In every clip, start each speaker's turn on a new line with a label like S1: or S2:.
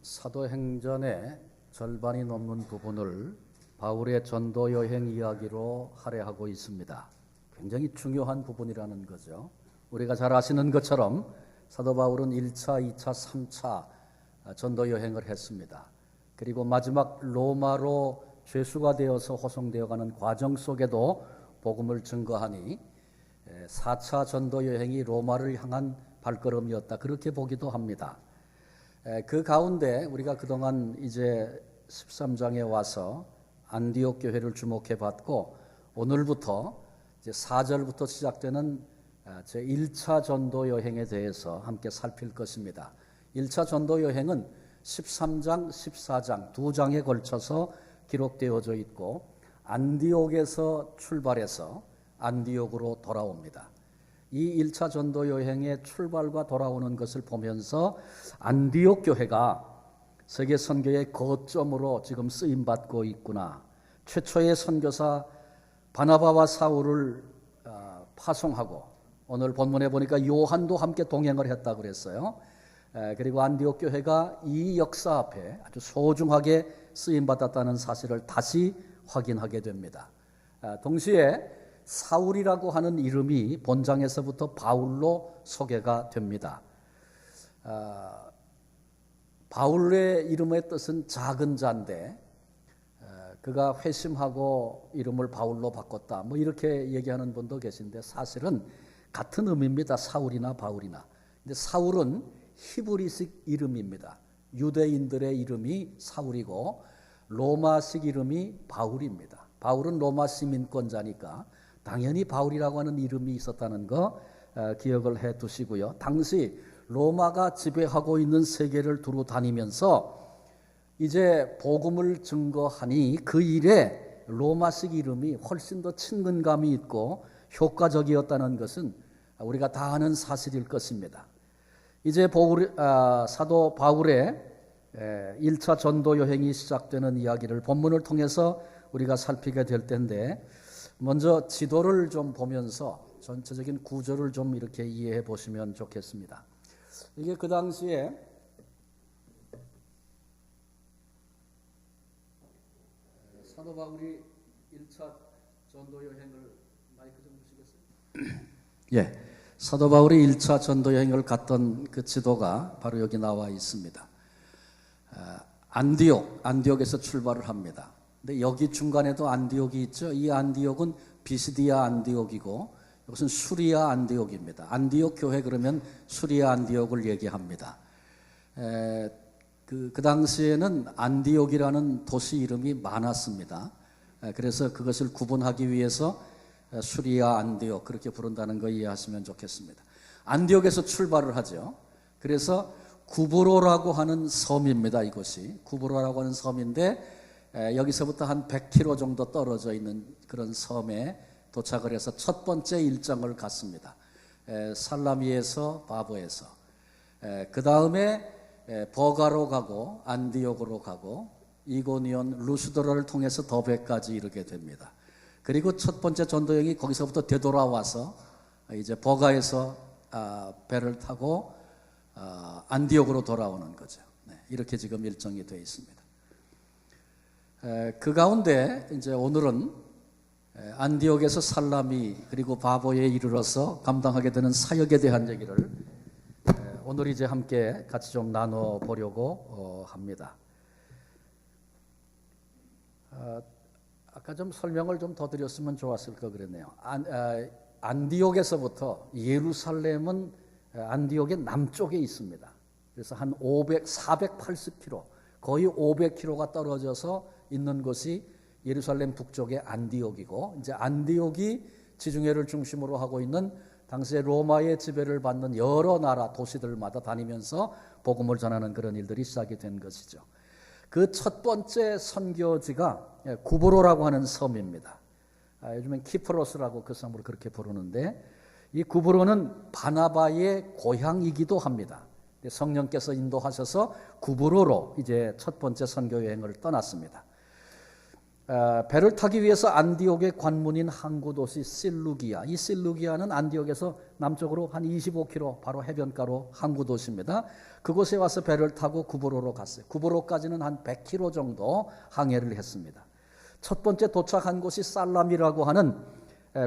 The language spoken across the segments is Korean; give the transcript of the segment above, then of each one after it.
S1: 사도행전의 절반이 넘는 부분을 바울의 전도 여행 이야기로 할애하고 있습니다. 굉장히 중요한 부분이라는 거죠. 우리가 잘 아시는 것처럼 사도 바울은 1차, 2차, 3차 전도 여행을 했습니다. 그리고 마지막 로마로 죄수가 되어서 호송되어가는 과정 속에도 복음을 증거하니 4차 전도 여행이 로마를 향한 발걸음이었다, 그렇게 보기도 합니다. 그 가운데 우리가 그동안 이제 13장에 와서 안디옥 교회를 주목해 봤고, 오늘부터 이제 4절부터 시작되는 제 1차 전도 여행에 대해서 함께 살필 것입니다. 1차 전도 여행은 13장, 14장 두 장에 걸쳐서 기록되어져 있고, 안디옥에서 출발해서 안디옥으로 돌아옵니다. 이 1차 전도 여행의 출발과 돌아오는 것을 보면서 안디옥 교회가 세계 선교의 거점으로 지금 쓰임받고 있구나. 최초의 선교사 바나바와 사울을 파송하고, 오늘 본문에 보니까 요한도 함께 동행을 했다고 그랬어요. 그리고 안디옥 교회가 이 역사 앞에 아주 소중하게 쓰임받았다는 사실을 다시 확인하게 됩니다. 동시에 사울이라고 하는 이름이 본장에서부터 바울로 소개가 됩니다. 바울의 이름의 뜻은 작은 자인데, 그가 회심하고 이름을 바울로 바꿨다, 뭐 이렇게 얘기하는 분도 계신데, 사실은 같은 의미입니다. 사울이나 바울이나. 근데 사울은 히브리식 이름입니다. 유대인들의 이름이 사울이고 로마식 이름이 바울입니다. 바울은 로마 시민권자니까 당연히 바울이라고 하는 이름이 있었다는 거 기억을 해 두시고요. 당시 로마가 지배하고 있는 세계를 두루 다니면서 이제 복음을 증거하니 그 일에 로마식 이름이 훨씬 더 친근감이 있고 효과적이었다는 것은 우리가 다 아는 사실일 것입니다. 이제 사도 바울의 1차 전도 여행이 시작되는 이야기를 본문을 통해서 우리가 살피게 될 텐데, 먼저 지도를 좀 보면서 전체적인 구조를 좀 이렇게 이해해 보시면 좋겠습니다. 이게 그 당시에 사도 바울이 1차 전도 여행을, 마이크 좀 주시겠어요? 예, 사도 바울이 1차 전도 여행을 갔던 그 지도가 바로 여기 나와 있습니다. 안디옥에서 출발을 합니다. 근데 여기 중간에도 안디옥이 있죠. 이 안디옥은 비시디아 안디옥이고, 이것은 수리아 안디옥입니다. 안디옥 교회 그러면 수리아 안디옥을 얘기합니다. 그 당시에는 안디옥이라는 도시 이름이 많았습니다. 그래서 그것을 구분하기 위해서 수리아 안디옥 그렇게 부른다는 거 이해하시면 좋겠습니다. 안디옥에서 출발을 하죠. 그래서 구브로라고 하는 섬입니다. 이곳이 구브로라고 하는 섬인데, 여기서부터 한 100km 정도 떨어져 있는 그런 섬에 도착을 해서 첫 번째 일정을 갔습니다. 살라미에서 바보에서. 그 다음에 버가로 가고 안디옥으로 가고 이고니온 루스드라를 통해서 더베까지 이르게 됩니다. 그리고 첫 번째 전도여행이 거기서부터 되돌아와서 이제 버가에서 배를 타고 안디옥으로 돌아오는 거죠. 이렇게 지금 일정이 되어 있습니다. 그 가운데 이제 오늘은 안디옥에서 살라미 그리고 바보에 이르러서 감당하게 되는 사역에 대한 얘기를 오늘 이제 함께 같이 좀 나눠 보려고 합니다. 아까 좀 설명을 좀 더 드렸으면 좋았을 거 그랬네요. 안디옥에서부터 예루살렘은 안디옥의 남쪽에 있습니다. 그래서 한 480km, 거의 500km가 떨어져서 있는 곳이 예루살렘 북쪽의 안디옥이고, 이제 안디옥이 지중해를 중심으로 하고 있는 당시에 로마의 지배를 받는 여러 나라 도시들마다 다니면서 복음을 전하는 그런 일들이 시작이 된 것이죠. 그 첫 번째 선교지가 구브로라고 하는 섬입니다. 요즘엔 키프로스라고 그 섬을 그렇게 부르는데, 이 구브로는 바나바의 고향이기도 합니다. 성령께서 인도하셔서 구브로로 이제 첫 번째 선교 여행을 떠났습니다. 배를 타기 위해서 안디옥의 관문인 항구 도시 실루기아, 이 실루기아는 안디옥에서 남쪽으로 한 25km 바로 해변가로 항구 도시입니다. 그곳에 와서 배를 타고 구브로로 갔어요. 구브로까지는 한 100km 정도 항해를 했습니다. 첫 번째 도착한 곳이 살람이라고 하는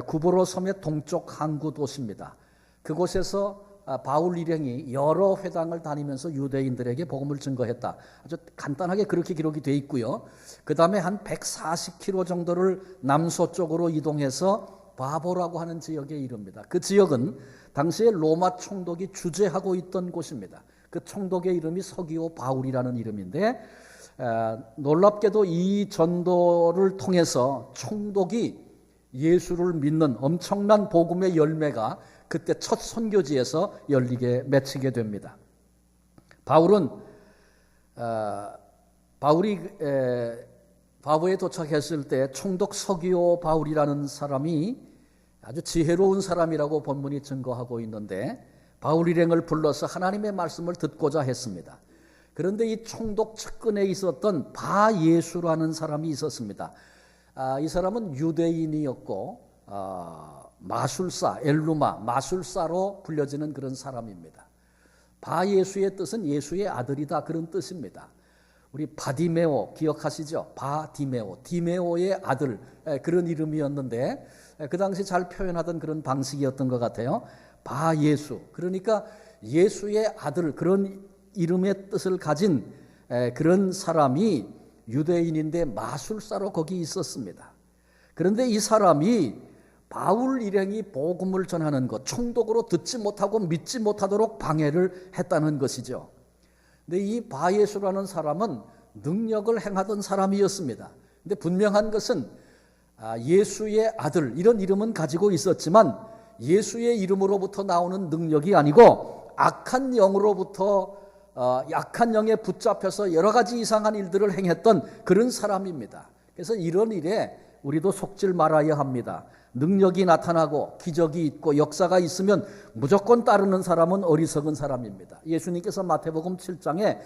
S1: 구브로 섬의 동쪽 항구 도시입니다. 그곳에서 바울 일행이 여러 회당을 다니면서 유대인들에게 복음을 증거했다. 아주 간단하게 그렇게 기록이 되어 있고요. 그 다음에 한 140km 정도를 남서쪽으로 이동해서 바보라고 하는 지역에 이릅니다. 그 지역은 당시에 로마 총독이 주재하고 있던 곳입니다. 그 총독의 이름이 서기오 바울이라는 이름인데, 놀랍게도 이 전도를 통해서 총독이 예수를 믿는 엄청난 복음의 열매가 그때 첫 선교지에서 열리게 맺히게 됩니다. 바울이 바보에 도착했을 때 총독 서기오 바울이라는 사람이 아주 지혜로운 사람이라고 본문이 증거하고 있는데, 바울 일행을 불러서 하나님의 말씀을 듣고자 했습니다. 그런데 이 총독 측근에 있었던 바예수라는 사람이 있었습니다. 이 사람은 유대인이었고 마술사, 엘루마, 마술사로 불려지는 그런 사람입니다. 바예수의 뜻은 예수의 아들이다, 그런 뜻입니다. 우리 바디메오 기억하시죠? 바디메오, 디메오의 아들, 그런 이름이었는데 그 당시 잘 표현하던 그런 방식이었던 것 같아요. 바예수, 그러니까 예수의 아들, 그런 이름의 뜻을 가진 그런 사람이 유대인인데 마술사로 거기 있었습니다. 그런데 이 사람이 바울 일행이 복음을 전하는 것, 총독으로 듣지 못하고 믿지 못하도록 방해를 했다는 것이죠. 근데 이 바예수라는 사람은 능력을 행하던 사람이었습니다. 근데 분명한 것은 예수의 아들, 이런 이름은 가지고 있었지만 예수의 이름으로부터 나오는 능력이 아니고 악한 영으로부터 약한 영에 붙잡혀서 여러 가지 이상한 일들을 행했던 그런 사람입니다. 그래서 이런 일에 우리도 속질 말아야 합니다. 능력이 나타나고 기적이 있고 역사가 있으면 무조건 따르는 사람은 어리석은 사람입니다. 예수님께서 마태복음 7장에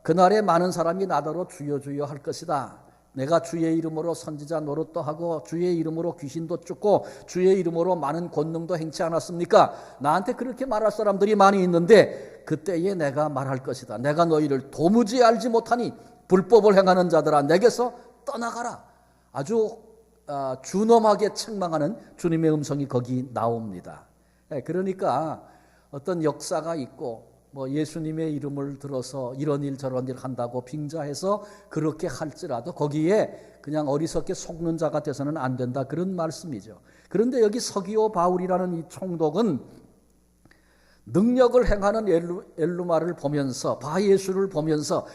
S1: 그날에 많은 사람이 나더러 주여 주여 할 것이다. 내가 주의 이름으로 선지자 노릇도 하고 주의 이름으로 귀신도 쫓고 주의 이름으로 많은 권능도 행치 않았습니까? 나한테 그렇게 말할 사람들이 많이 있는데 그때에 내가 말할 것이다. 내가 너희를 도무지 알지 못하니 불법을 행하는 자들아 내게서 떠나가라. 아주 준엄하게 책망하는 주님의 음성이 거기 나옵니다. 그러니까 어떤 역사가 있고 예수님의 이름을 들어서 이런 일 저런 일 한다고 빙자해서 그렇게 할지라도 거기에 그냥 어리석게 속는 자가 돼서는 안 된다, 그런 말씀이죠. 그런데 여기 서기오 바울이라는 이 총독은 능력을 행하는 엘루마를 보면서, 바예수를 보면서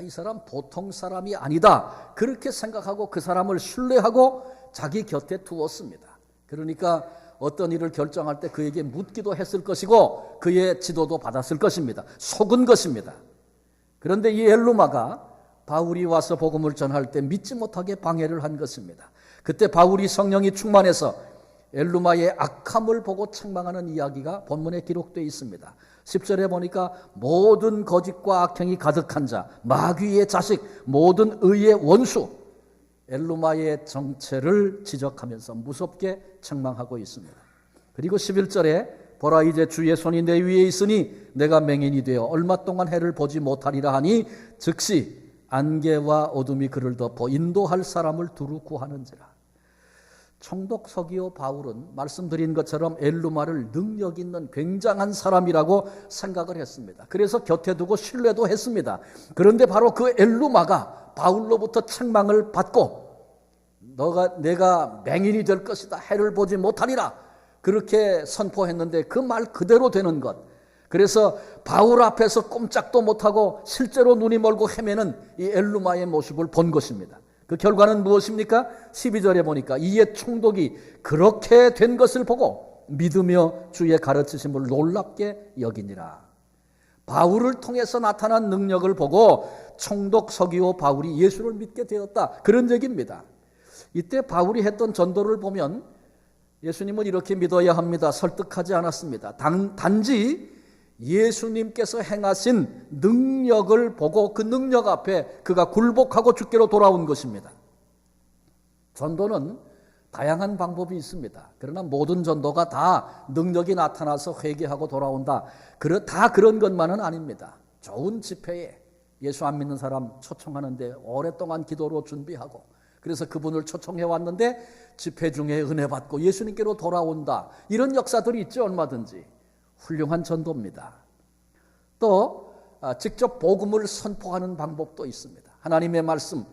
S1: 이 사람 보통 사람이 아니다, 그렇게 생각하고 그 사람을 신뢰하고 자기 곁에 두었습니다. 그러니까 어떤 일을 결정할 때 그에게 묻기도 했을 것이고 그의 지도도 받았을 것입니다. 속은 것입니다. 그런데 이 엘루마가 바울이 와서 복음을 전할 때 믿지 못하게 방해를 한 것입니다. 그때 바울이 성령이 충만해서 엘루마의 악함을 보고 책망하는 이야기가 본문에 기록되어 있습니다. 10절에 보니까 모든 거짓과 악행이 가득한 자, 마귀의 자식, 모든 의의 원수, 엘루마의 정체를 지적하면서 무섭게 책망하고 있습니다. 그리고 11절에 보라 이제 주의 손이 내 위에 있으니 내가 맹인이 되어 얼마 동안 해를 보지 못하리라 하니 즉시 안개와 어둠이 그를 덮어 인도할 사람을 두루 구하는지라. 총독 서기오 바울은 말씀드린 것처럼 엘루마를 능력 있는 굉장한 사람이라고 생각을 했습니다. 그래서 곁에 두고 신뢰도 했습니다. 그런데 바로 그 엘루마가 바울로부터 책망을 받고 내가 맹인이 될 것이다, 해를 보지 못하리라, 그렇게 선포했는데 그 말 그대로 되는 것. 그래서 바울 앞에서 꼼짝도 못하고 실제로 눈이 멀고 헤매는 이 엘루마의 모습을 본 것입니다. 그 결과는 무엇입니까? 12절에 보니까 이에 총독이 그렇게 된 것을 보고 믿으며 주의 가르치심을 놀랍게 여기니라. 바울을 통해서 나타난 능력을 보고 총독 서기오 바울이 예수를 믿게 되었다, 그런 얘기입니다. 이때 바울이 했던 전도를 보면 예수님은 이렇게 믿어야 합니다, 설득하지 않았습니다. 단지 예수님께서 행하신 능력을 보고 그 능력 앞에 그가 굴복하고 주께로 돌아온 것입니다. 전도는 다양한 방법이 있습니다. 그러나 모든 전도가 다 능력이 나타나서 회개하고 돌아온다. 다 그런 것만은 아닙니다. 좋은 집회에 예수 안 믿는 사람 초청하는데 오랫동안 기도로 준비하고, 그래서 그분을 초청해 왔는데 집회 중에 은혜 받고 예수님께로 돌아온다. 이런 역사들이 있죠. 얼마든지. 훌륭한 전도입니다. 또 직접 복음을 선포하는 방법도 있습니다. 하나님의 말씀,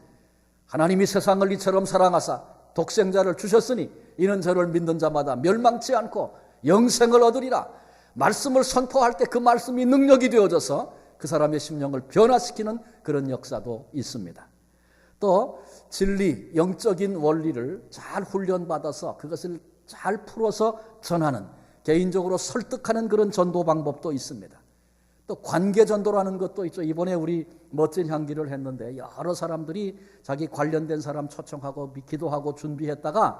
S1: 하나님이 세상을 이처럼 사랑하사 독생자를 주셨으니 이는 저를 믿는 자마다 멸망치 않고 영생을 얻으리라. 말씀을 선포할 때 그 말씀이 능력이 되어져서 그 사람의 심령을 변화시키는 그런 역사도 있습니다. 또 진리, 영적인 원리를 잘 훈련받아서 그것을 잘 풀어서 전하는, 개인적으로 설득하는 그런 전도 방법도 있습니다. 또 관계 전도라는 것도 있죠. 이번에 우리 멋진 향기를 했는데 여러 사람들이 자기 관련된 사람 초청하고 기도하고 준비했다가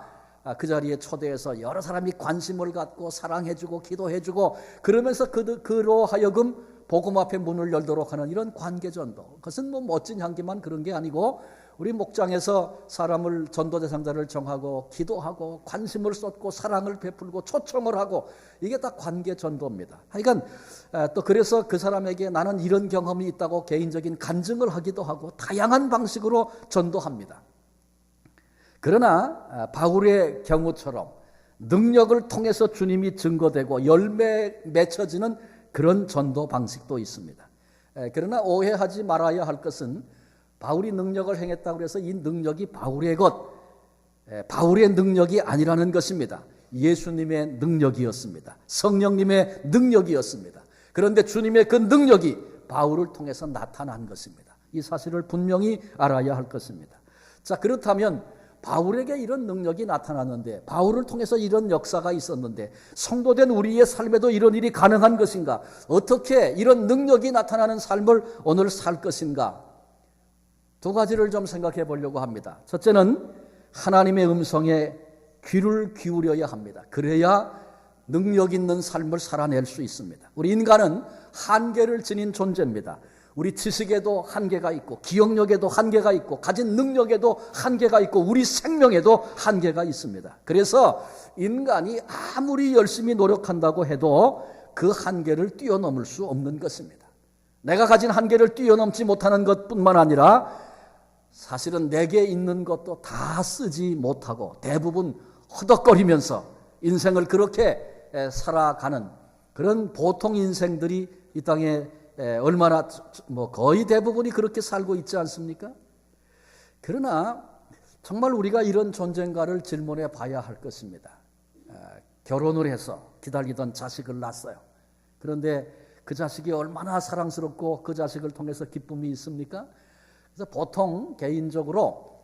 S1: 그 자리에 초대해서 여러 사람이 관심을 갖고 사랑해주고 기도해주고 그러면서 그로 하여금 복음 앞에 문을 열도록 하는 이런 관계 전도. 그것은 뭐 멋진 향기만 그런 게 아니고 우리 목장에서 사람을 전도 대상자를 정하고 기도하고 관심을 쏟고 사랑을 베풀고 초청을 하고 이게 다 관계 전도입니다. 하여간 또 그래서 그 사람에게 나는 이런 경험이 있다고 개인적인 간증을 하기도 하고 다양한 방식으로 전도합니다. 그러나 바울의 경우처럼 능력을 통해서 주님이 증거되고 열매 맺혀지는 그런 전도 방식도 있습니다. 그러나 오해하지 말아야 할 것은 바울이 능력을 행했다고 해서 이 능력이 바울의 것, 바울의 능력이 아니라는 것입니다. 예수님의 능력이었습니다. 성령님의 능력이었습니다. 그런데 주님의 그 능력이 바울을 통해서 나타난 것입니다. 이 사실을 분명히 알아야 할 것입니다. 자, 그렇다면 바울에게 이런 능력이 나타났는데, 바울을 통해서 이런 역사가 있었는데 성도된 우리의 삶에도 이런 일이 가능한 것인가? 어떻게 이런 능력이 나타나는 삶을 오늘 살 것인가? 두 가지를 좀 생각해 보려고 합니다. 첫째는 하나님의 음성에 귀를 기울여야 합니다. 그래야 능력 있는 삶을 살아낼 수 있습니다. 우리 인간은 한계를 지닌 존재입니다. 우리 지식에도 한계가 있고 기억력에도 한계가 있고 가진 능력에도 한계가 있고 우리 생명에도 한계가 있습니다. 그래서 인간이 아무리 열심히 노력한다고 해도 그 한계를 뛰어넘을 수 없는 것입니다. 내가 가진 한계를 뛰어넘지 못하는 것뿐만 아니라 사실은 내게 있는 것도 다 쓰지 못하고 대부분 허덕거리면서 인생을 그렇게 살아가는 그런 보통 인생들이 이 땅에 얼마나 거의 대부분이 그렇게 살고 있지 않습니까? 그러나 정말 우리가 이런 존재인가를 질문해 봐야 할 것입니다. 결혼을 해서 기다리던 자식을 낳았어요. 그런데 그 자식이 얼마나 사랑스럽고 그 자식을 통해서 기쁨이 있습니까? 그래서 보통 개인적으로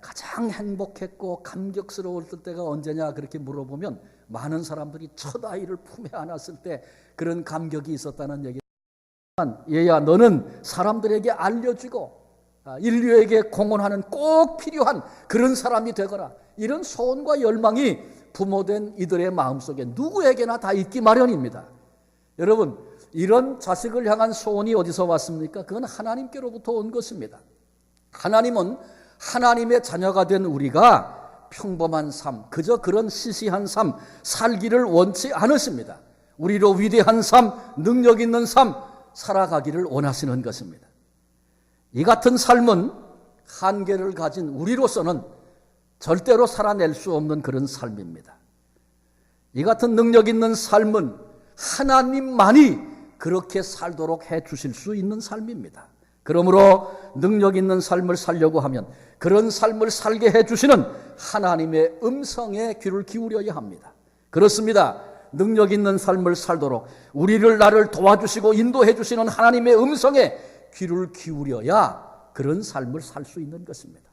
S1: 가장 행복했고 감격스러울 때가 언제냐 그렇게 물어보면 많은 사람들이 첫 아이를 품에 안았을 때 그런 감격이 있었다는 얘기. 얘야 너는 사람들에게 알려주고 인류에게 공헌하는 꼭 필요한 그런 사람이 되거라. 이런 소원과 열망이 부모된 이들의 마음속에 누구에게나 다 있기 마련입니다. 여러분, 이런 자식을 향한 소원이 어디서 왔습니까? 그건 하나님께로부터 온 것입니다. 하나님은 하나님의 자녀가 된 우리가 평범한 삶, 그저 그런 시시한 삶 살기를 원치 않으십니다. 우리로 위대한 삶, 능력 있는 삶 살아가기를 원하시는 것입니다. 이 같은 삶은 한계를 가진 우리로서는 절대로 살아낼 수 없는 그런 삶입니다. 이 같은 능력 있는 삶은 하나님만이 그렇게 살도록 해 주실 수 있는 삶입니다. 그러므로 능력 있는 삶을 살려고 하면 그런 삶을 살게 해 주시는 하나님의 음성에 귀를 기울여야 합니다. 그렇습니다. 능력 있는 삶을 살도록 나를 도와주시고 인도해 주시는 하나님의 음성에 귀를 기울여야 그런 삶을 살 수 있는 것입니다.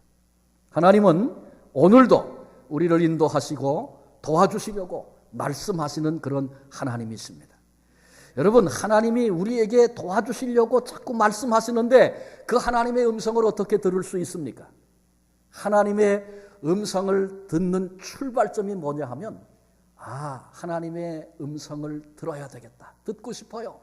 S1: 하나님은 오늘도 우리를 인도하시고 도와주시려고 말씀하시는 그런 하나님이십니다. 여러분, 하나님이 우리에게 도와주시려고 자꾸 말씀하시는데 그 하나님의 음성을 어떻게 들을 수 있습니까? 하나님의 음성을 듣는 출발점이 뭐냐 하면 하나님의 음성을 들어야 되겠다. 듣고 싶어요.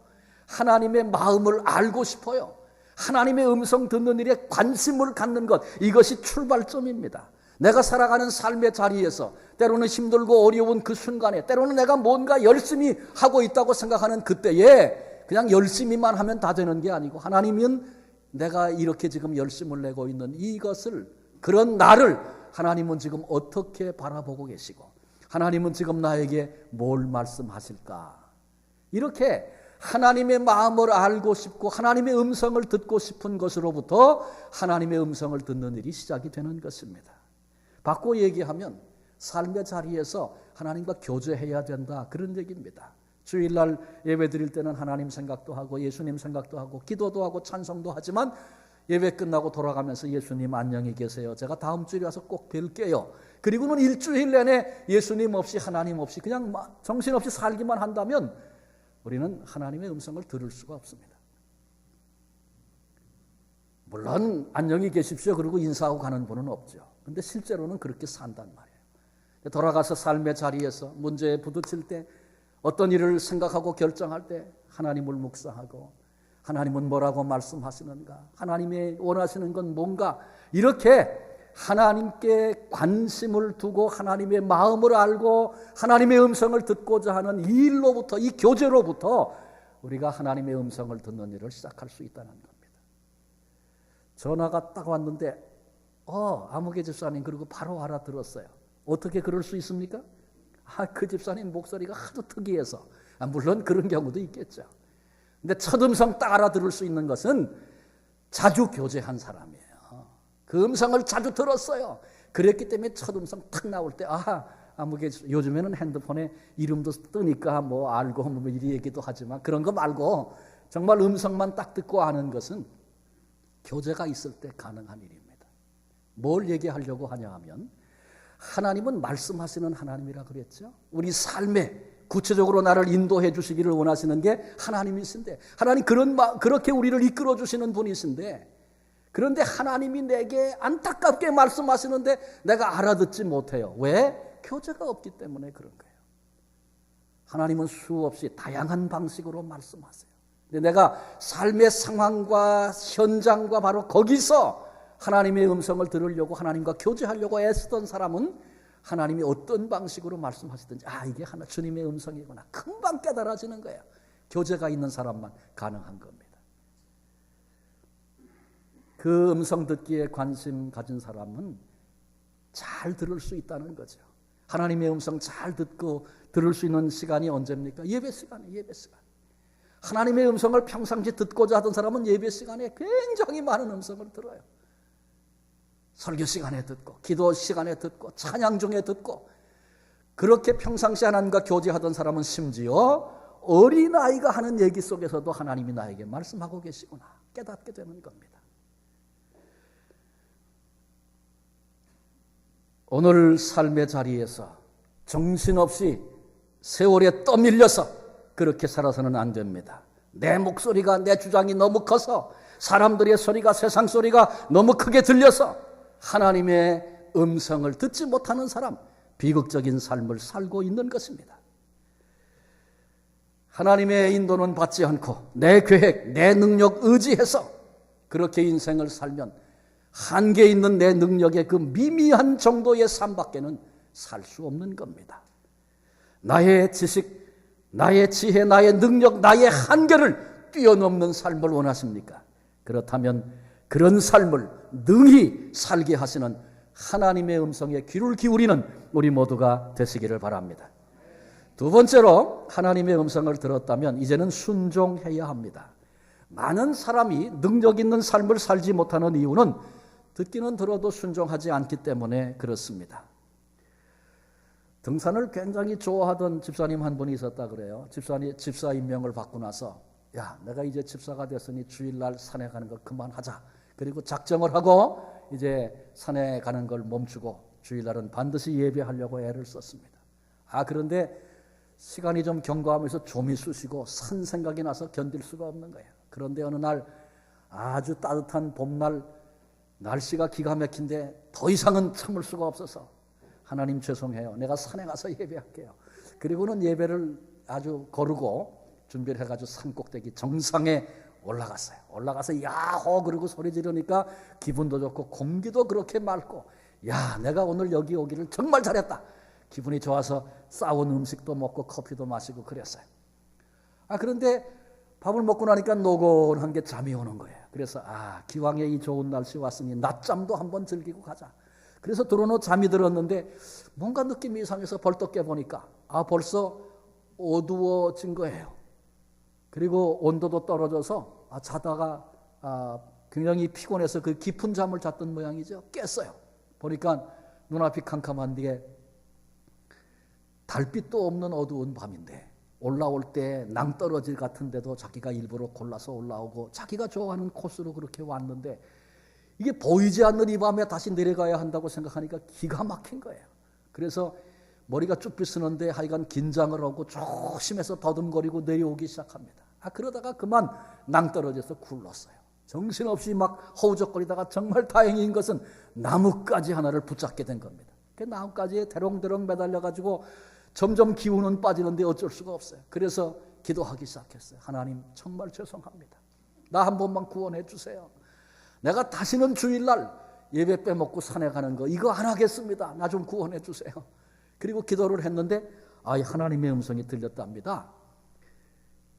S1: 하나님의 마음을 알고 싶어요. 하나님의 음성 듣는 일에 관심을 갖는 것, 이것이 출발점입니다. 내가 살아가는 삶의 자리에서 때로는 힘들고 어려운 그 순간에 때로는 내가 뭔가 열심히 하고 있다고 생각하는 그때에 그냥 열심히만 하면 다 되는 게 아니고, 하나님은 내가 이렇게 지금 열심을 내고 있는 이것을, 그런 나를 하나님은 지금 어떻게 바라보고 계시고, 하나님은 지금 나에게 뭘 말씀하실까? 이렇게 하나님의 마음을 알고 싶고 하나님의 음성을 듣고 싶은 것으로부터 하나님의 음성을 듣는 일이 시작이 되는 것입니다. 바꿔 얘기하면 삶의 자리에서 하나님과 교제해야 된다, 그런 얘기입니다. 주일날 예배 드릴 때는 하나님 생각도 하고 예수님 생각도 하고 기도도 하고 찬송도 하지만 예배 끝나고 돌아가면서 예수님 안녕히 계세요, 제가 다음 주에 와서 꼭 뵐게요, 그리고는 일주일 내내 예수님 없이 하나님 없이 그냥 정신없이 살기만 한다면 우리는 하나님의 음성을 들을 수가 없습니다. 물론 안녕히 계십시오 그러고 인사하고 가는 분은 없죠. 근데 실제로는 그렇게 산단 말이에요. 돌아가서 삶의 자리에서 문제에 부딪힐 때, 어떤 일을 생각하고 결정할 때 하나님을 묵상하고 하나님은 뭐라고 말씀하시는가, 하나님이 원하시는 건 뭔가, 이렇게 하나님께 관심을 두고 하나님의 마음을 알고 하나님의 음성을 듣고자 하는 이 일로부터, 이 교제로부터 우리가 하나님의 음성을 듣는 일을 시작할 수 있다는 겁니다. 전화가 딱 왔는데 아무개 집사님, 그리고 바로 알아들었어요. 어떻게 그럴 수 있습니까? 그 집사님 목소리가 하도 특이해서. 물론 그런 경우도 있겠죠. 근데 첫 음성 딱 알아들을 수 있는 것은 자주 교제한 사람이에요. 그 음성을 자주 들었어요. 그랬기 때문에 첫 음성 탁 나올 때 아무개, 요즘에는 핸드폰에 이름도 뜨니까 뭐 알고 뭐 이리 얘기도 하지만 그런 거 말고 정말 음성만 딱 듣고 아는 것은 교제가 있을 때 가능한 일입니다. 뭘 얘기하려고 하냐 하면, 하나님은 말씀하시는 하나님이라 그랬죠. 우리 삶에 구체적으로 나를 인도해 주시기를 원하시는 게 하나님이신데, 하나님 그렇게 우리를 이끌어 주시는 분이신데, 그런데 하나님이 내게 안타깝게 말씀하시는데 내가 알아듣지 못해요. 왜? 교제가 없기 때문에 그런 거예요. 하나님은 수없이 다양한 방식으로 말씀하세요. 근데 내가 삶의 상황과 현장과 바로 거기서 하나님의 음성을 들으려고, 하나님과 교제하려고 애쓰던 사람은 하나님이 어떤 방식으로 말씀하시든지 이게 주님의 음성이구나, 금방 깨달아지는 거예요. 교제가 있는 사람만 가능한 겁니다. 그 음성 듣기에 관심 가진 사람은 잘 들을 수 있다는 거죠. 하나님의 음성 잘 듣고 들을 수 있는 시간이 언제입니까? 예배 시간이에요. 예배 시간. 하나님의 음성을 평상시 듣고자 하던 사람은 예배 시간에 굉장히 많은 음성을 들어요. 설교 시간에 듣고, 기도 시간에 듣고, 찬양 중에 듣고, 그렇게 평상시 하나님과 교제하던 사람은 심지어 어린아이가 하는 얘기 속에서도 하나님이 나에게 말씀하고 계시구나 깨닫게 되는 겁니다. 오늘 삶의 자리에서 정신없이 세월에 떠밀려서 그렇게 살아서는 안 됩니다. 내 목소리가, 내 주장이 너무 커서, 사람들의 소리가, 세상 소리가 너무 크게 들려서 하나님의 음성을 듣지 못하는 사람, 비극적인 삶을 살고 있는 것입니다. 하나님의 인도는 받지 않고 내 계획, 내 능력 의지해서 그렇게 인생을 살면 한계 있는 내 능력의 그 미미한 정도의 삶밖에는 살 수 없는 겁니다. 나의 지식, 나의 지혜, 나의 능력, 나의 한계를 뛰어넘는 삶을 원하십니까? 그렇다면 그런 삶을 능히 살게 하시는 하나님의 음성에 귀를 기울이는 우리 모두가 되시기를 바랍니다. 두 번째로, 하나님의 음성을 들었다면 이제는 순종해야 합니다. 많은 사람이 능력 있는 삶을 살지 못하는 이유는 듣기는 들어도 순종하지 않기 때문에 그렇습니다. 등산을 굉장히 좋아하던 집사님 한 분이 있었다 그래요. 집사 임명을 받고 나서 내가 이제 집사가 됐으니 주일날 산에 가는 거 그만하자. 그리고 작정을 하고 이제 산에 가는 걸 멈추고 주일날은 반드시 예배하려고 애를 썼습니다. 그런데 시간이 좀 경과하면서 좀이 쑤시고 산 생각이 나서 견딜 수가 없는 거예요. 그런데 어느 날 아주 따뜻한 봄날, 날씨가 기가 막힌데 더 이상은 참을 수가 없어서 하나님 죄송해요, 내가 산에 가서 예배할게요. 그리고는 예배를 아주 거르고 준비를 해가지고 산꼭대기 정상에 올라갔어요. 올라가서 야호 그러고 소리 지르니까 기분도 좋고 공기도 그렇게 맑고, 야, 내가 오늘 여기 오기를 정말 잘했다. 기분이 좋아서 싸운 음식도 먹고 커피도 마시고 그랬어요. 그런데 밥을 먹고 나니까 노곤한 게 잠이 오는 거예요. 그래서 기왕에 이 좋은 날씨 왔으니 낮잠도 한번 즐기고 가자. 그래서 들어놓고 잠이 들었는데 뭔가 느낌이 이상해서 벌떡 깨보니까 벌써 어두워진 거예요. 그리고 온도도 떨어져서 자다가 굉장히 피곤해서 그 깊은 잠을 잤던 모양이죠. 깼어요. 보니까 눈앞이 캄캄한 뒤에 달빛도 없는 어두운 밤인데 올라올 때 낭떠러지 같은데도 자기가 일부러 골라서 올라오고 자기가 좋아하는 코스로 그렇게 왔는데 이게 보이지 않는 이 밤에 다시 내려가야 한다고 생각하니까 기가 막힌 거예요. 그래서 머리가 쭉 비스는데 하여간 긴장을 하고 조심해서 더듬거리고 내려오기 시작합니다. 그러다가 그만 낭떠러져서 굴렀어요. 정신없이 막 허우적거리다가 정말 다행인 것은 나뭇가지 하나를 붙잡게 된 겁니다. 그 나뭇가지에 대롱대롱 매달려가지고 점점 기운은 빠지는데 어쩔 수가 없어요. 그래서 기도하기 시작했어요. 하나님 정말 죄송합니다. 나 한 번만 구원해 주세요. 내가 다시는 주일날 예배 빼먹고 산에 가는 거 이거 안 하겠습니다. 나 좀 구원해 주세요. 그리고 기도를 했는데 하나님의 음성이 들렸답니다.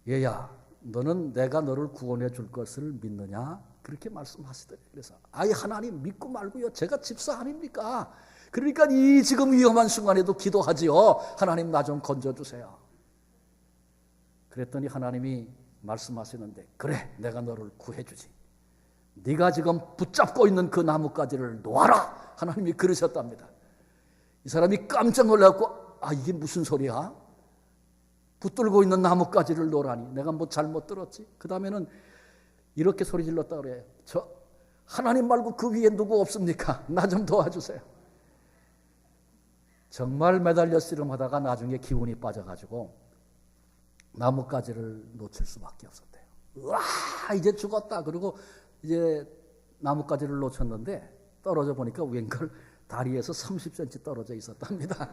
S1: 얘야, 너는 내가 너를 구원해 줄 것을 믿느냐? 그렇게 말씀하시더래요. 그래서 하나님 믿고 말고요. 제가 집사 아닙니까? 그러니까 이 지금 위험한 순간에도 기도하지요. 하나님 나 좀 건져주세요. 그랬더니 하나님이 말씀하시는데 그래, 내가 너를 구해주지. 네가 지금 붙잡고 있는 그 나뭇가지를 놓아라. 하나님이 그러셨답니다. 이 사람이 깜짝 놀라고 이게 무슨 소리야? 붙들고 있는 나뭇가지를 놓으라니. 내가 뭐 잘못 들었지? 그 다음에는 이렇게 소리 질렀다 그래요. 저 하나님 말고 그 위에 누구 없습니까? 나 좀 도와주세요. 정말 매달려 씨름하다가 나중에 기운이 빠져가지고 나뭇가지를 놓칠 수밖에 없었대요. 우와, 이제 죽었다. 그리고 이제 나뭇가지를 놓쳤는데 떨어져 보니까 웬걸 다리에서 30cm 떨어져 있었답니다.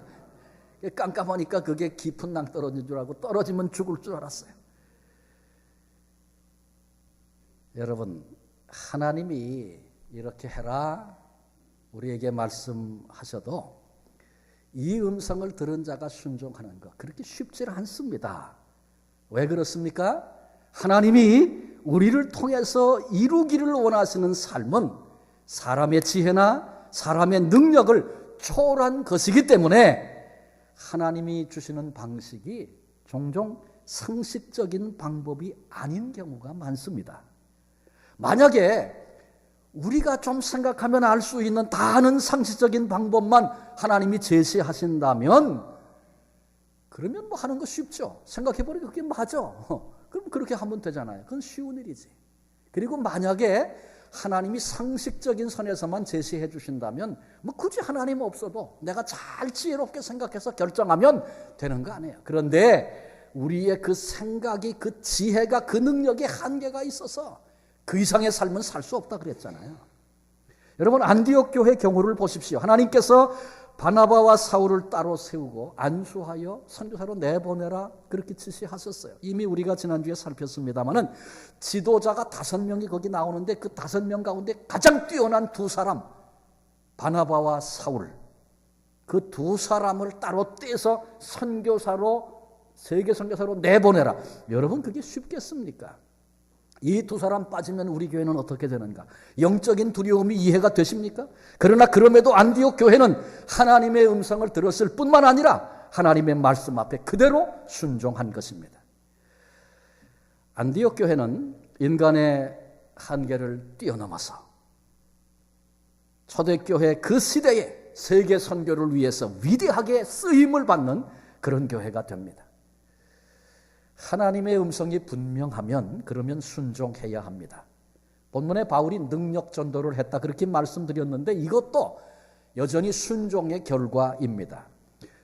S1: 깜깜하니까 그게 깊은 낭떠러지인 줄 알고 떨어지면 죽을 줄 알았어요. 여러분, 하나님이 이렇게 해라 우리에게 말씀하셔도 이 음성을 들은 자가 순종하는 것 그렇게 쉽지 않습니다. 왜 그렇습니까? 하나님이 우리를 통해서 이루기를 원하시는 삶은 사람의 지혜나 사람의 능력을 초월한 것이기 때문에 하나님이 주시는 방식이 종종 상식적인 방법이 아닌 경우가 많습니다. 만약에 우리가 좀 생각하면 알 수 있는 다 아는 상식적인 방법만 하나님이 제시하신다면 그러면 뭐 하는 거 쉽죠. 생각해보니까 그게 맞아. 그럼 그렇게 하면 되잖아요. 그건 쉬운 일이지. 그리고 만약에 하나님이 상식적인 선에서만 제시해 주신다면 뭐 굳이 하나님 없어도 내가 잘 지혜롭게 생각해서 결정하면 되는 거 아니에요. 그런데 우리의 그 생각이 그 지혜가 그 능력에 한계가 있어서 그 이상의 삶은 살 수 없다 그랬잖아요. 여러분 안디옥 교회 경우를 보십시오. 하나님께서 바나바와 사울을 따로 세우고 안수하여 선교사로 내보내라 그렇게 지시하셨어요. 이미 우리가 지난주에 살폈습니다마는 지도자가 5명이 거기 나오는데 그 5명 가운데 가장 뛰어난 2사람 바나바와 사울 그 2사람을 따로 떼서 선교사로 세계 선교사로 내보내라. 여러분 그게 쉽겠습니까? 이 2사람 빠지면 우리 교회는 어떻게 되는가? 영적인 두려움이 이해가 되십니까? 그러나 그럼에도 안디옥 교회는 하나님의 음성을 들었을 뿐만 아니라 하나님의 말씀 앞에 그대로 순종한 것입니다. 안디옥 교회는 인간의 한계를 뛰어넘어서 초대교회 그 시대에 세계 선교를 위해서 위대하게 쓰임을 받는 그런 교회가 됩니다. 하나님의 음성이 분명하면 그러면 순종해야 합니다. 본문에 바울이 능력 전도를 했다 그렇게 말씀드렸는데 이것도 여전히 순종의 결과입니다.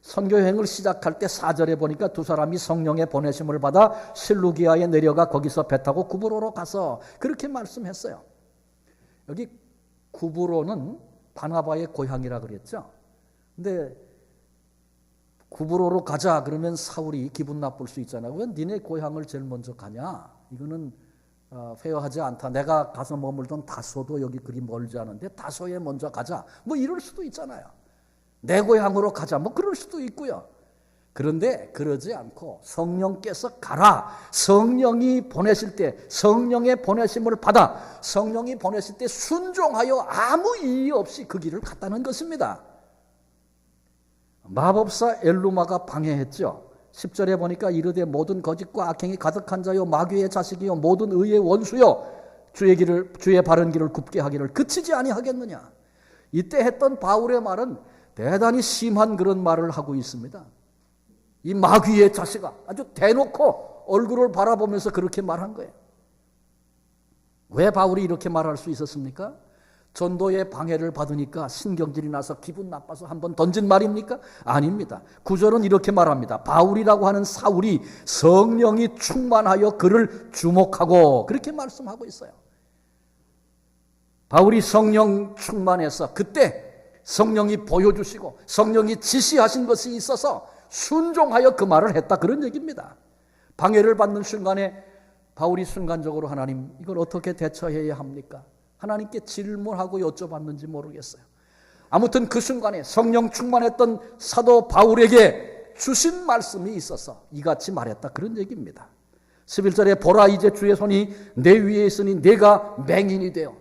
S1: 선교여행을 시작할 때 4절에 보니까 2사람이 성령의 보내심을 받아 실루기아에 내려가 거기서 배 타고 구브로로 가서 그렇게 말씀했어요. 여기 구브로는 바나바의 고향이라 그랬죠. 근데 구브로로 가자 그러면 사울이 기분 나쁠 수 있잖아요. 왜 니네 고향을 제일 먼저 가냐? 이거는 페어하지 않다. 내가 가서 머물던 다소도 여기 그리 멀지 않은데 다소에 먼저 가자. 뭐 이럴 수도 있잖아요. 내 고향으로 가자. 뭐 그럴 수도 있고요. 그런데 그러지 않고 성령께서 가라. 성령이 보내실 때 성령의 보내심을 받아 성령이 보내실 때 순종하여 아무 이의 없이 그 길을 갔다는 것입니다. 마법사 엘루마가 방해했죠. 10절에 보니까 이르되 모든 거짓과 악행이 가득한 자요 마귀의 자식이요 모든 의의 원수요 주의 바른 길을 굽게 하기를 그치지 아니하겠느냐. 이때 했던 바울의 말은 대단히 심한 그런 말을 하고 있습니다. 이 마귀의 자식아, 아주 대놓고 얼굴을 바라보면서 그렇게 말한 거예요. 왜 바울이 이렇게 말할 수 있었습니까? 전도의 방해를 받으니까 신경질이 나서 기분 나빠서 한번 던진 말입니까? 아닙니다. 9절은 이렇게 말합니다. 바울이라고 하는 사울이 성령이 충만하여 그를 주목하고 그렇게 말씀하고 있어요. 바울이 성령 충만해서 그때 성령이 보여주시고 성령이 지시하신 것이 있어서 순종하여 그 말을 했다, 그런 얘기입니다. 방해를 받는 순간에 바울이 순간적으로 하나님 이걸 어떻게 대처해야 합니까? 하나님께 질문하고 여쭤봤는지 모르겠어요. 아무튼 그 순간에 성령 충만했던 사도 바울에게 주신 말씀이 있어서 이같이 말했다, 그런 얘기입니다. 11절에 보라 이제 주의 손이 내 위에 있으니 내가 맹인이 되어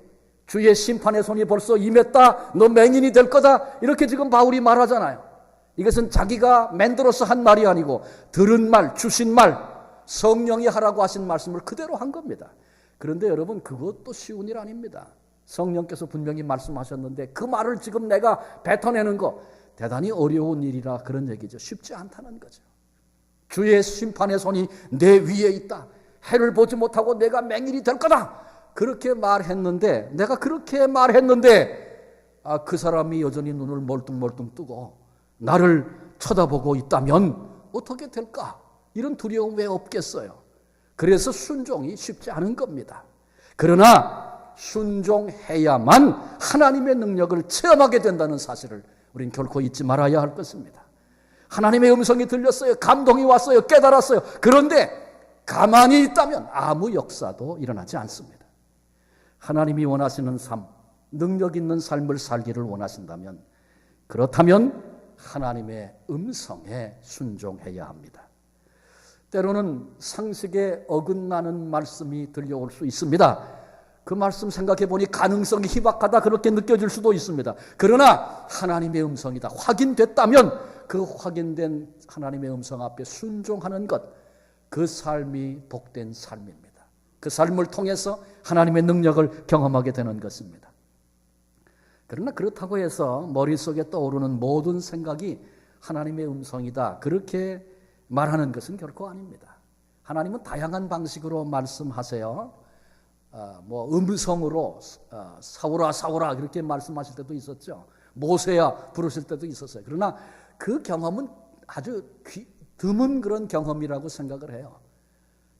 S1: 주의 심판의 손이 벌써 임했다, 너 맹인이 될 거다, 이렇게 지금 바울이 말하잖아요. 이것은 자기가 만들어서 한 말이 아니고 들은 말, 주신 말, 성령이 하라고 하신 말씀을 그대로 한 겁니다. 그런데 여러분, 그것도 쉬운 일 아닙니다. 성령께서 분명히 말씀하셨는데 그 말을 지금 내가 뱉어내는 거 대단히 어려운 일이라 그런 얘기죠. 쉽지 않다는 거죠. 주의 심판의 손이 내 위에 있다, 해를 보지 못하고 내가 맹인이 될 거다, 그렇게 말했는데, 내가 그렇게 말했는데 그 사람이 여전히 눈을 멀뚱멀뚱 뜨고 나를 쳐다보고 있다면 어떻게 될까? 이런 두려움 왜 없겠어요? 그래서 순종이 쉽지 않은 겁니다. 그러나 순종해야만 하나님의 능력을 체험하게 된다는 사실을 우린 결코 잊지 말아야 할 것입니다. 하나님의 음성이 들렸어요. 감동이 왔어요. 깨달았어요. 그런데 가만히 있다면 아무 역사도 일어나지 않습니다. 하나님이 원하시는 삶, 능력 있는 삶을 살기를 원하신다면, 그렇다면 하나님의 음성에 순종해야 합니다. 때로는 상식에 어긋나는 말씀이 들려올 수 있습니다. 그 말씀 생각해 보니 가능성이 희박하다, 그렇게 느껴질 수도 있습니다. 그러나 하나님의 음성이다, 확인됐다면 그 확인된 하나님의 음성 앞에 순종하는 것, 그 삶이 복된 삶입니다. 그 삶을 통해서 하나님의 능력을 경험하게 되는 것입니다. 그러나 그렇다고 해서 머릿속에 떠오르는 모든 생각이 하나님의 음성이다, 그렇게 말하는 것은 결코 아닙니다. 하나님은 다양한 방식으로 말씀하세요. 음성으로 사울아 사울아 그렇게 말씀하실 때도 있었죠. 모세야 부르실 때도 있었어요. 그러나 그 경험은 아주 드문 그런 경험이라고 생각을 해요.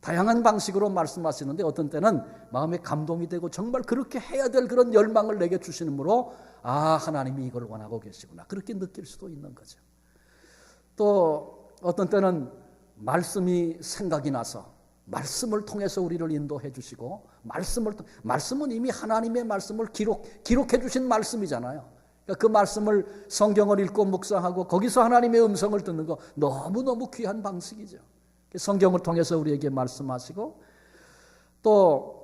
S1: 다양한 방식으로 말씀하시는데 어떤 때는 마음에 감동이 되고 정말 그렇게 해야 될 그런 열망을 내게 주시므로 하나님이 이걸 원하고 계시구나, 그렇게 느낄 수도 있는 거죠. 또 어떤 때는 말씀이 생각이 나서 말씀을 통해서 우리를 인도해 주시고, 말씀은 이미 하나님의 말씀을 기록해 주신 말씀이잖아요. 그러니까 그 말씀을, 성경을 읽고 묵상하고 거기서 하나님의 음성을 듣는 거 너무너무 귀한 방식이죠. 성경을 통해서 우리에게 말씀하시고, 또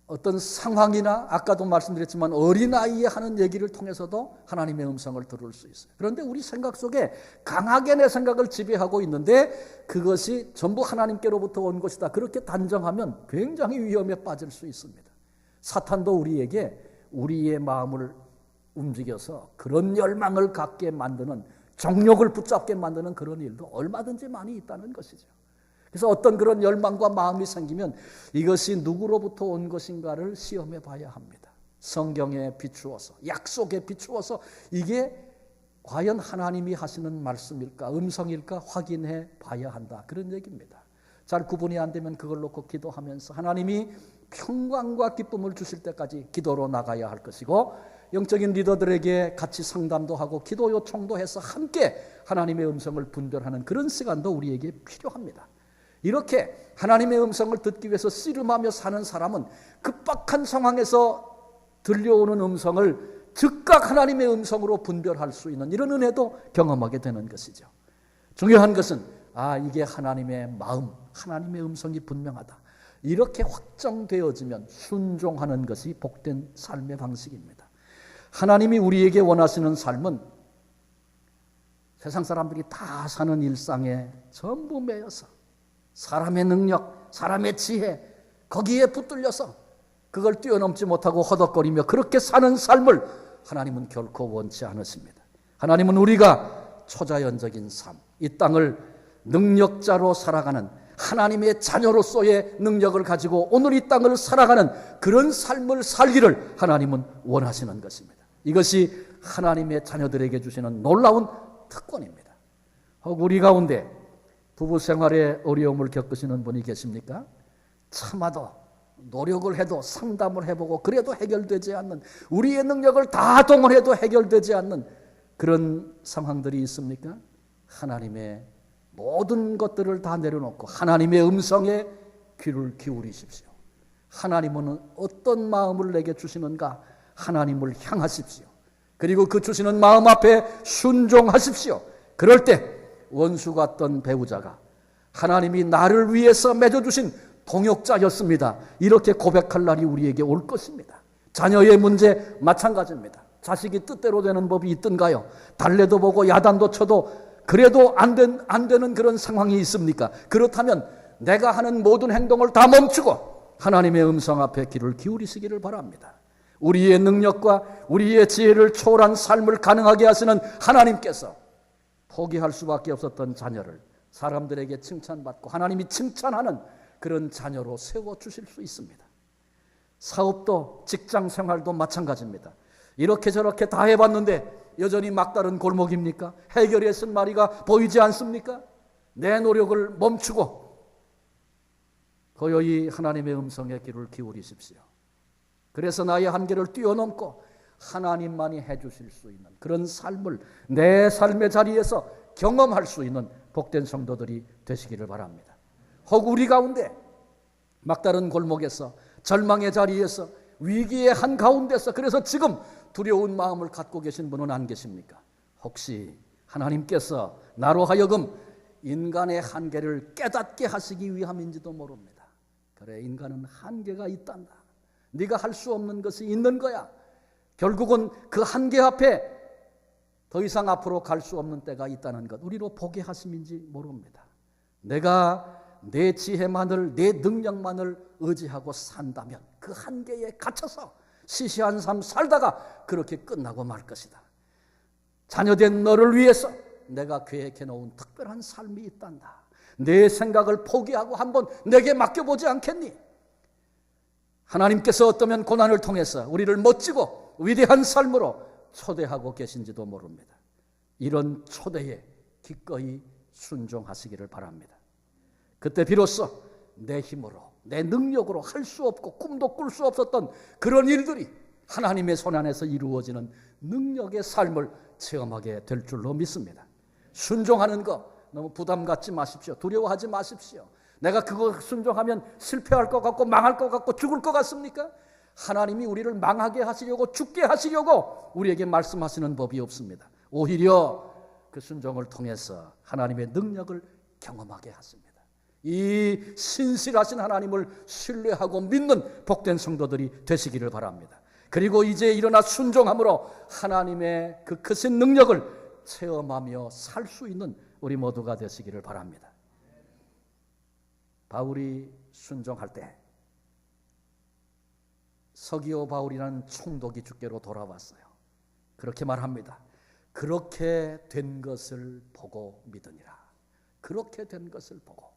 S1: 어떤 상황이나 아까도 말씀드렸지만 어린아이의 하는 얘기를 통해서도 하나님의 음성을 들을 수 있어요. 그런데 우리 생각 속에 강하게 내 생각을 지배하고 있는데 그것이 전부 하나님께로부터 온 것이다, 그렇게 단정하면 굉장히 위험에 빠질 수 있습니다. 사탄도 우리에게 우리의 마음을 움직여서 그런 열망을 갖게 만드는, 정욕을 붙잡게 만드는 그런 일도 얼마든지 많이 있다는 것이죠. 그래서 어떤 그런 열망과 마음이 생기면 이것이 누구로부터 온 것인가를 시험해 봐야 합니다. 성경에 비추어서, 약속에 비추어서 이게 과연 하나님이 하시는 말씀일까, 음성일까 확인해 봐야 한다, 그런 얘기입니다. 잘 구분이 안 되면 그걸 놓고 기도하면서 하나님이 평강과 기쁨을 주실 때까지 기도로 나가야 할 것이고, 영적인 리더들에게 같이 상담도 하고 기도 요청도 해서 함께 하나님의 음성을 분별하는 그런 시간도 우리에게 필요합니다. 이렇게 하나님의 음성을 듣기 위해서 씨름하며 사는 사람은 급박한 상황에서 들려오는 음성을 즉각 하나님의 음성으로 분별할 수 있는 이런 은혜도 경험하게 되는 것이죠. 중요한 것은 이게 하나님의 마음, 하나님의 음성이 분명하다. 이렇게 확정되어지면 순종하는 것이 복된 삶의 방식입니다. 하나님이 우리에게 원하시는 삶은 세상 사람들이 다 사는 일상에 전부 매여서 사람의 능력, 사람의 지혜 거기에 붙들려서 그걸 뛰어넘지 못하고 허덕거리며 그렇게 사는 삶을 하나님은 결코 원치 않으십니다. 하나님은 우리가 초자연적인 삶, 이 땅을 능력자로 살아가는 하나님의 자녀로서의 능력을 가지고 오늘 이 땅을 살아가는 그런 삶을 살기를 하나님은 원하시는 것입니다. 이것이 하나님의 자녀들에게 주시는 놀라운 특권입니다. 혹 우리 가운데 부부 생활에 어려움을 겪으시는 분이 계십니까? 참아도 노력을 해도 상담을 해보고 그래도 해결되지 않는, 우리의 능력을 다 동원해도 해결되지 않는 그런 상황들이 있습니까? 하나님의 모든 것들을 다 내려놓고 하나님의 음성에 귀를 기울이십시오. 하나님은 어떤 마음을 내게 주시는가? 하나님을 향하십시오. 그리고 그 주시는 마음 앞에 순종하십시오. 그럴 때 원수 같던 배우자가 하나님이 나를 위해서 맺어주신 동역자였습니다. 이렇게 고백할 날이 우리에게 올 것입니다. 자녀의 문제 마찬가지입니다. 자식이 뜻대로 되는 법이 있던가요? 달래도 보고 야단도 쳐도 그래도 안 되는 그런 상황이 있습니까? 그렇다면 내가 하는 모든 행동을 다 멈추고 하나님의 음성 앞에 귀를 기울이시기를 바랍니다. 우리의 능력과 우리의 지혜를 초월한 삶을 가능하게 하시는 하나님께서 포기할 수밖에 없었던 자녀를 사람들에게 칭찬받고 하나님이 칭찬하는 그런 자녀로 세워주실 수 있습니다. 사업도 직장 생활도 마찬가지입니다. 이렇게 저렇게 다 해봤는데 여전히 막다른 골목입니까? 해결의 쓴마리가 보이지 않습니까? 내 노력을 멈추고 고요히 하나님의 음성에 귀를 기울이십시오. 그래서 나의 한계를 뛰어넘고 하나님만이 해주실 수 있는 그런 삶을 내 삶의 자리에서 경험할 수 있는 복된 성도들이 되시기를 바랍니다. 혹 우리 가운데 막다른 골목에서 절망의 자리에서 위기의 한가운데서 그래서 지금 두려운 마음을 갖고 계신 분은 안 계십니까? 혹시 하나님께서 나로 하여금 인간의 한계를 깨닫게 하시기 위함인지도 모릅니다. 그래, 인간은 한계가 있단다. 네가 할 수 없는 것이 있는 거야. 결국은 그 한계 앞에 더 이상 앞으로 갈 수 없는 때가 있다는 것, 우리로 보게 하심인지 모릅니다. 내가 내 지혜만을, 내 능력만을 의지하고 산다면 그 한계에 갇혀서 시시한 삶 살다가 그렇게 끝나고 말 것이다. 자녀된 너를 위해서 내가 계획해 놓은 특별한 삶이 있단다. 내 생각을 포기하고 한번 내게 맡겨보지 않겠니? 하나님께서 어쩌면 고난을 통해서 우리를 멋지고 위대한 삶으로 초대하고 계신지도 모릅니다. 이런 초대에 기꺼이 순종하시기를 바랍니다. 그때 비로소 내 힘으로, 내 능력으로 할 수 없고 꿈도 꿀 수 없었던 그런 일들이 하나님의 손 안에서 이루어지는 능력의 삶을 체험하게 될 줄로 믿습니다. 순종하는 거 너무 부담 갖지 마십시오. 두려워하지 마십시오. 내가 그거 순종하면 실패할 것 같고 망할 것 같고 죽을 것 같습니까? 하나님이 우리를 망하게 하시려고, 죽게 하시려고 우리에게 말씀하시는 법이 없습니다. 오히려 그 순종을 통해서 하나님의 능력을 경험하게 하십니다. 이 신실하신 하나님을 신뢰하고 믿는 복된 성도들이 되시기를 바랍니다. 그리고 이제 일어나 순종함으로 하나님의 그 크신 능력을 체험하며 살 수 있는 우리 모두가 되시기를 바랍니다. 바울이 순종할 때 서기오 바울이라는 총독이 주께로 돌아왔어요. 그렇게 말합니다. 그렇게 된 것을 보고 믿으니라. 그렇게 된 것을 보고.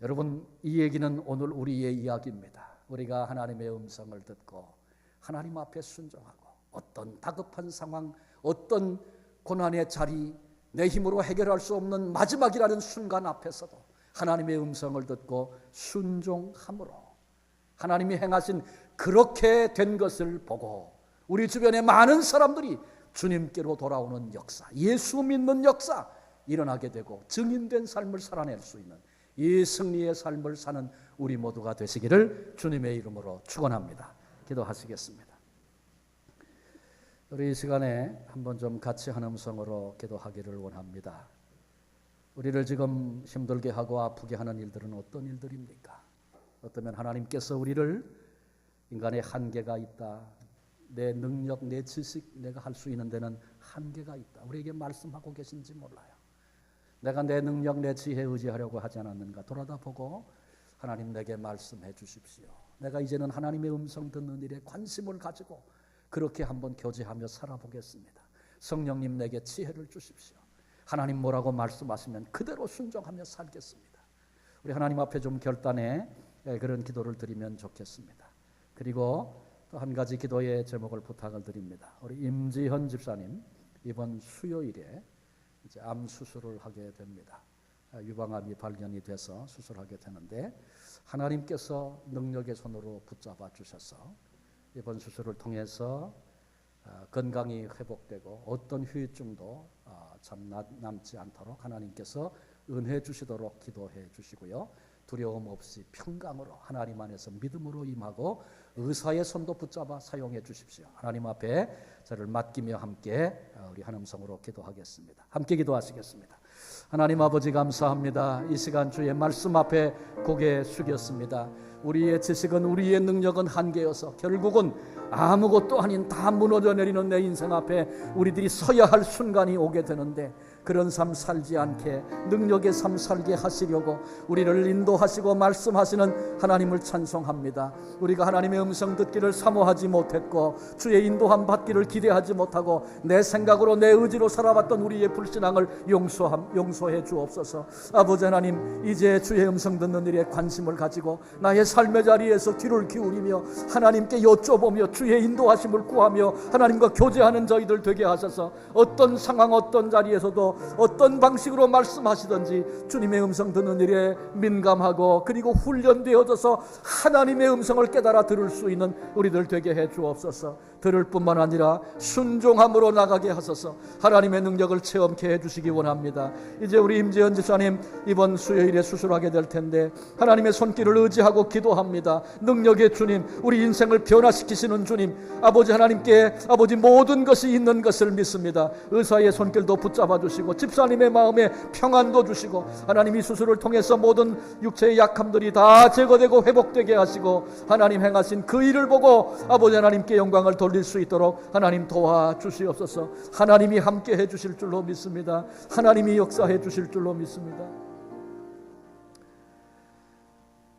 S1: 여러분, 이 얘기는 오늘 우리의 이야기입니다. 우리가 하나님의 음성을 듣고 하나님 앞에 순종하고 어떤 다급한 상황, 어떤 고난의 자리, 내 힘으로 해결할 수 없는 마지막이라는 순간 앞에서도 하나님의 음성을 듣고 순종함으로 하나님이 행하신 그렇게 된 것을 보고 우리 주변의 많은 사람들이 주님께로 돌아오는 역사, 예수 믿는 역사 일어나게 되고 증인된 삶을 살아낼 수 있는 이 승리의 삶을 사는 우리 모두가 되시기를 주님의 이름으로 축원합니다. 기도하시겠습니다. 우리 이 시간에 한번 좀 같이 한 음성으로 기도하기를 원합니다. 우리를 지금 힘들게 하고 아프게 하는 일들은 어떤 일들입니까? 어쩌면 하나님께서 우리를 인간의 한계가 있다, 내 능력, 내 지식, 내가 할 수 있는 데는 한계가 있다, 우리에게 말씀하고 계신지 몰라요. 내가 내 능력, 내 지혜에 의지하려고 하지 않았는가 돌아다 보고 하나님 내게 말씀해 주십시오. 내가 이제는 하나님의 음성 듣는 일에 관심을 가지고 그렇게 한번 교제하며 살아보겠습니다. 성령님 내게 지혜를 주십시오. 하나님 뭐라고 말씀하시면 그대로 순종하며 살겠습니다. 우리 하나님 앞에 좀 결단해 그런 기도를 드리면 좋겠습니다. 그리고 또 한 가지 기도의 제목을 부탁을 드립니다. 우리 임지현 집사님 이번 수요일에 이제 암 수술을 하게 됩니다. 유방암이 발견이 돼서 수술하게 되는데 하나님께서 능력의 손으로 붙잡아 주셔서 이번 수술을 통해서 건강이 회복되고 어떤 후유증도 참 남지 않도록 하나님께서 은혜 주시도록 기도해 주시고요. 두려움 없이 평강으로 하나님 안에서 믿음으로 임하고 의사의 손도 붙잡아 사용해 주십시오. 하나님 앞에 저를 맡기며 함께 우리 한 음성으로 기도하겠습니다. 함께 기도하시겠습니다. 하나님 아버지 감사합니다. 이 시간 주의 말씀 앞에 고개 숙였습니다. 우리의 지식은 우리의 능력은 한계여서 결국은 아무것도 아닌 다 무너져 내리는 내 인생 앞에 우리들이 서야 할 순간이 오게 되는데 그런 삶 살지 않게 능력의 삶 살게 하시려고 우리를 인도하시고 말씀하시는 하나님을 찬송합니다. 우리가 하나님의 음성 듣기를 사모하지 못했고 주의 인도함 받기를 기대하지 못하고 내 생각으로 내 의지로 살아왔던 우리의 불신앙을 용서해 주옵소서. 아버지 하나님 이제 주의 음성 듣는 일에 관심을 가지고 나의 삶의 자리에서 귀를 기울이며 하나님께 여쭤보며 주의 인도하심을 구하며 하나님과 교제하는 저희들 되게 하셔서 어떤 상황 어떤 자리에서도 어떤 방식으로 말씀하시든지 주님의 음성 듣는 일에 민감하고 그리고 훈련되어져서 하나님의 음성을 깨달아 들을 수 있는 우리들 되게 해 주옵소서. 들을 뿐만 아니라 순종함으로 나가게 하소서. 하나님의 능력을 체험케 해주시기 원합니다. 이제 우리 임지연 집사님 이번 수요일에 수술하게 될 텐데 하나님의 손길을 의지하고 기도합니다. 능력의 주님, 우리 인생을 변화시키시는 주님, 아버지 하나님께 아버지 모든 것이 있는 것을 믿습니다. 의사의 손길도 붙잡아 주시고 집사님의 마음에 평안도 주시고 하나님 이 수술을 통해서 모든 육체의 약함들이 다 제거되고 회복되게 하시고 하나님 행하신 그 일을 보고 아버지 하나님께 영광을 돌릴 수 있도록 하나님 도와주시옵소서. 하나님이 함께 해주실 줄로 믿습니다. 하나님이 역사해 주실 줄로 믿습니다.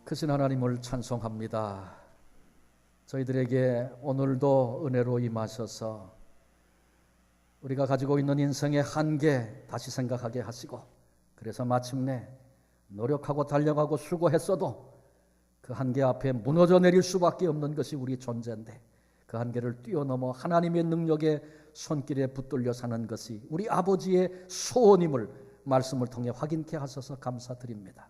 S1: 크신 하나님을 찬송합니다. 저희들에게 오늘도 은혜로 임하셔서 우리가 가지고 있는 인생의 한계 다시 생각하게 하시고 그래서 마침내 노력하고 달려가고 수고했어도 그 한계 앞에 무너져 내릴 수밖에 없는 것이 우리 존재인데 그 한계를 뛰어넘어 하나님의 능력의 손길에 붙들려 사는 것이 우리 아버지의 소원임을 말씀을 통해 확인케 하셔서 감사드립니다.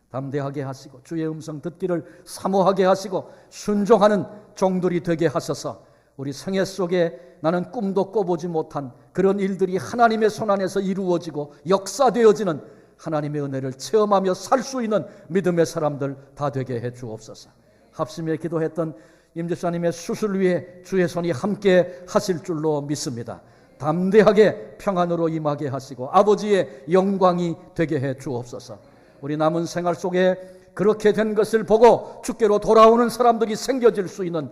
S1: 담대하게 하시고 주의 음성 듣기를 사모하게 하시고 순종하는 종들이 되게 하셔서 우리 생애 속에 나는 꿈도 꿔보지 못한 그런 일들이 하나님의 손안에서 이루어지고 역사되어지는 하나님의 은혜를 체험하며 살 수 있는 믿음의 사람들 다 되게 해 주옵소서. 합심에 기도했던 임 집사님의 수술 위에 주의 손이 함께 하실 줄로 믿습니다. 담대하게 평안으로 임하게 하시고 아버지의 영광이 되게 해 주옵소서. 우리 남은 생활 속에 그렇게 된 것을 보고 주께로 돌아오는 사람들이 생겨질 수 있는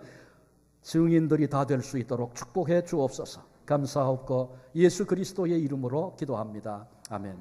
S1: 증인들이 다 될 수 있도록 축복해 주옵소서. 감사하옵고 예수 그리스도의 이름으로 기도합니다. 아멘.